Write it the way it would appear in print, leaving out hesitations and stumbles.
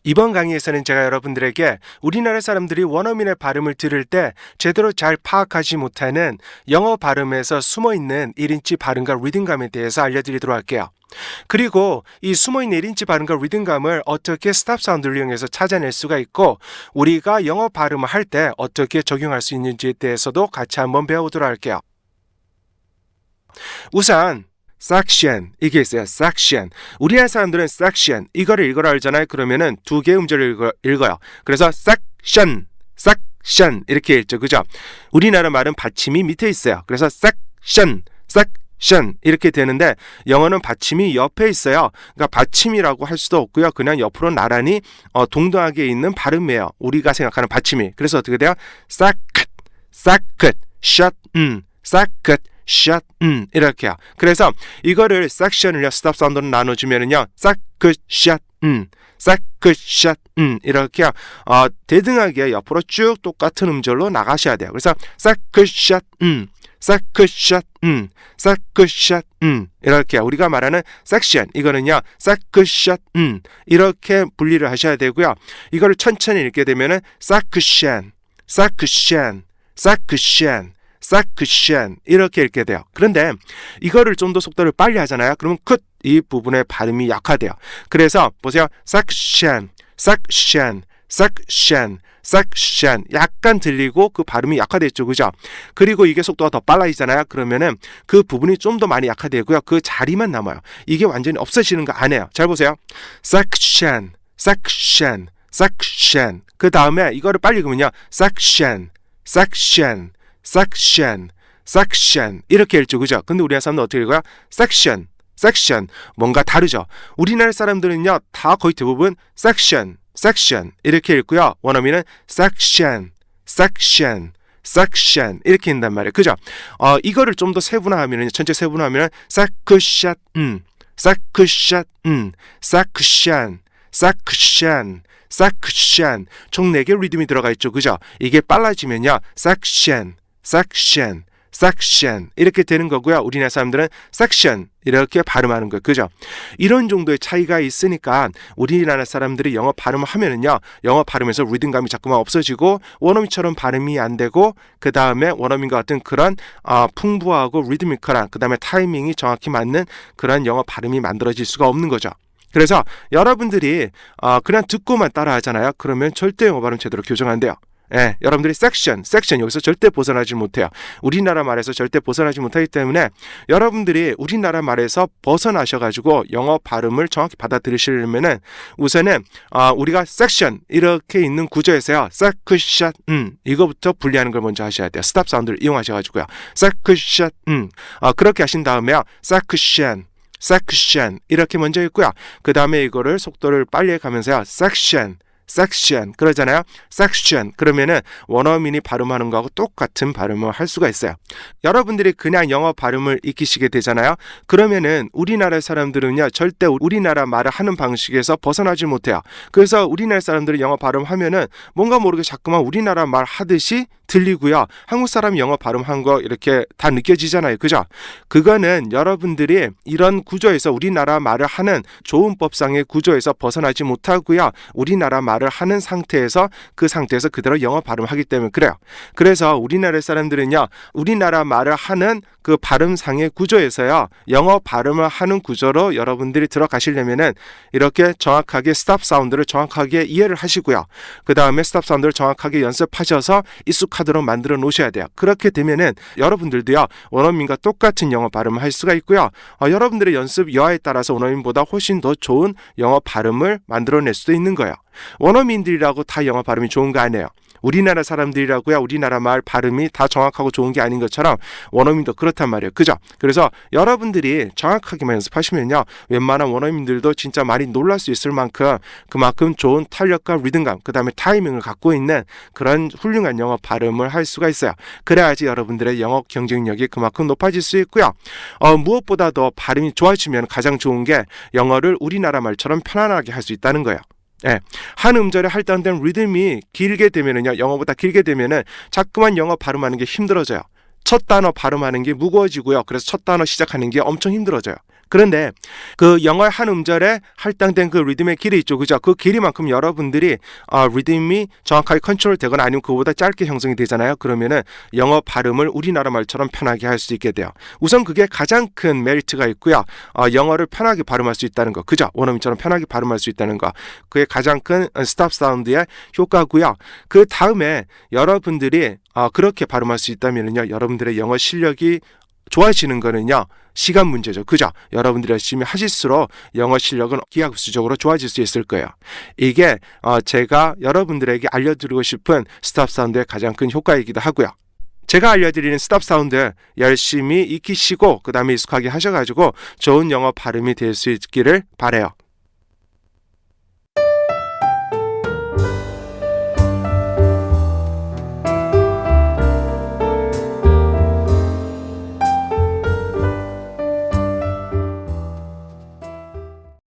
이번 강의에서는 제가 여러분들에게 우리나라 사람들이 원어민의 발음을 들을 때 제대로 잘 파악하지 못하는 영어 발음에서 숨어있는 1인치 발음과 리듬감에 대해서 알려드리도록 할게요. 그리고 이 숨어있는 1인치 발음과 리듬감을 어떻게 스탑 사운드를 이용해서 찾아낼 수가 있고 우리가 영어 발음을 할 때 어떻게 적용할 수 있는지에 대해서도 같이 한번 배워보도록 할게요. 우선 section 이게 있어요. section. 우리나라 사람들은 section 이거를 읽어라 알잖아요. 그러면은 두 개의 음절을 읽어요. 그래서 section, section 이렇게 읽죠. 그죠? 우리나라 말은 받침이 밑에 있어요. 그래서 section, section 이렇게 되는데 영어는 받침이 옆에 있어요. 그러니까 받침이라고 할 수도 없고요. 그냥 옆으로 나란히 동등하게 있는 발음이에요. 우리가 생각하는 받침이. 그래서 어떻게 돼요? sacket, sacket, shut, sacket shut, 이렇게요. 그래서 이거를 섹션을요, 스탑 사운드로 나눠주면은요, sacket shut, sacket shut, 이렇게요, 대등하게 옆으로 쭉 똑같은 음절로 나가셔야 돼요. 그래서 sacket shut, sacket shut, sacket shut, 이렇게요. 우리가 말하는 섹션, 이거는요, sacket shut, 이렇게 분리를 하셔야 되고요. 이거를 천천히 읽게 되면은 section, section, section, section 이렇게 읽게 돼요. 그런데 이거를 좀 더 속도를 빨리 하잖아요. 그러면 cut 이 부분의 발음이 약화돼요. 그래서 보세요. section, section, section, section 약간 들리고 그 발음이 약화됐죠. 그죠? 그리고 이게 속도가 더 빨라지잖아요. 그러면은 그 부분이 좀 더 많이 약화되고요. 그 자리만 남아요. 이게 완전히 없어지는 거 아니에요. 잘 보세요. section, section, section 그 다음에 이거를 빨리 읽으면요. section, section, section, section 이렇게 읽죠. 그죠? 근데 우리나라 사람들은 어떻게 읽어요? section, section 뭔가 다르죠. 우리나라 사람들은요 다 거의 대부분 section, section 이렇게 읽고요. 원어민은 section, section, section 이렇게 읽는단 말이에요. 그죠? 이거를 좀 더 세분화하면 전체 세분화하면 section, section, section, section, section 총 4개 리듬이 들어가 있죠. 그죠? 이게 빨라지면요. section, section, section 이렇게 되는 거고요. 우리나라 사람들은 section 이렇게 발음하는 거예요. 그죠? 이런 정도의 차이가 있으니까 우리나라 사람들이 영어 발음을 하면은요. 영어 발음에서 리듬감이 자꾸만 없어지고 원어민처럼 발음이 안 되고 그 다음에 원어민과 같은 그런 풍부하고 리드미컬한 그 다음에 타이밍이 정확히 맞는 그런 영어 발음이 만들어질 수가 없는 거죠. 그래서 여러분들이 그냥 듣고만 따라 하잖아요. 그러면 절대 영어 발음 제대로 교정 안 돼요. 예, 여러분들이 section 여기서 절대 벗어나지 못해요. 우리나라 말에서 절대 벗어나지 못하기 때문에 여러분들이 우리나라 말에서 벗어나셔가지고 영어 발음을 정확히 받아들이시려면은 우선은 우리가 section 이렇게 있는 구조에서요. section 이거부터 분리하는 걸 먼저 하셔야 돼요. 스탑 사운드를 이용하셔가지고요. section 그렇게 하신 다음에요. section, section 이렇게 먼저 읽고요. 그 다음에 이거를 속도를 빨리 가면서요. section, section 그러잖아요. section 그러면은 원어민이 발음하는 거하고 똑같은 발음을 할 수가 있어요. 여러분들이 그냥 영어 발음을 익히시게 되잖아요. 그러면은 우리나라 사람들은요 절대 우리나라 말을 하는 방식에서 벗어나지 못해요. 그래서 우리나라 사람들이 영어 발음하면은 뭔가 모르게 자꾸만 우리나라 말 하듯이 들리고요. 한국 사람이 영어 발음한 거 이렇게 다 느껴지잖아요. 그죠? 그거는 여러분들이 이런 구조에서 우리나라 말을 하는 좋은 법상의 구조에서 벗어나지 못하고요. 우리나라 말을 하는 상태에서 그 상태에서 그대로 영어 발음하기 때문에 그래요. 그래서 우리나라 사람들은요. 우리나라 말을 하는 그 발음상의 구조에서요. 영어 발음을 하는 구조로 여러분들이 들어가시려면은 이렇게 정확하게 스탑 사운드를 정확하게 이해를 하시고요. 그 다음에 스탑 사운드를 정확하게 연습하셔서 익숙하도록 만들어 놓으셔야 돼요. 그렇게 되면은 여러분들도요. 원어민과 똑같은 영어 발음을 할 수가 있고요. 여러분들의 연습 여하에 따라서 원어민보다 훨씬 더 좋은 영어 발음을 만들어낼 수도 있는 거예요. 원어민들이라고 다 영어 발음이 좋은 거 아니에요. 우리나라 사람들이라고야 우리나라 말 발음이 다 정확하고 좋은 게 아닌 것처럼 원어민도 그렇단 말이에요. 그죠? 그래서 여러분들이 정확하게만 연습하시면요. 웬만한 원어민들도 진짜 많이 놀랄 수 있을 만큼 그만큼 좋은 탄력과 리듬감 그 다음에 타이밍을 갖고 있는 그런 훌륭한 영어 발음을 할 수가 있어요. 그래야지 여러분들의 영어 경쟁력이 그만큼 높아질 수 있고요. 무엇보다 더 발음이 좋아지면 가장 좋은 게 영어를 우리나라 말처럼 편안하게 할 수 있다는 거예요. 예, 한 음절에 할당된 리듬이 길게 되면은요, 영어보다 길게 되면은 자꾸만 영어 발음하는 게 힘들어져요. 첫 단어 발음하는 게 무거워지고요. 그래서 첫 단어 시작하는 게 엄청 힘들어져요. 그런데 그 영어의 한 음절에 할당된 그 리듬의 길이 있죠. 그죠? 그 길이만큼 여러분들이 리듬이 정확하게 컨트롤 되거나 아니면 그보다 짧게 형성이 되잖아요. 그러면은 영어 발음을 우리나라 말처럼 편하게 할 수 있게 돼요. 우선 그게 가장 큰 메리트가 있고요. 영어를 편하게 발음할 수 있다는 거. 그죠? 원어민처럼 편하게 발음할 수 있다는 거. 그게 가장 큰 스탑 사운드의 효과고요. 그 다음에 여러분들이 그렇게 발음할 수 있다면요. 여러분들의 영어 실력이 좋아지는 거는요. 시간 문제죠. 그죠? 여러분들이 열심히 하실수록 영어 실력은 기하급수적으로 좋아질 수 있을 거예요. 이게 제가 여러분들에게 알려드리고 싶은 스탑 사운드의 가장 큰 효과이기도 하고요. 제가 알려드리는 스탑 사운드 열심히 익히시고 그 다음에 익숙하게 하셔가지고 좋은 영어 발음이 될 수 있기를 바라요.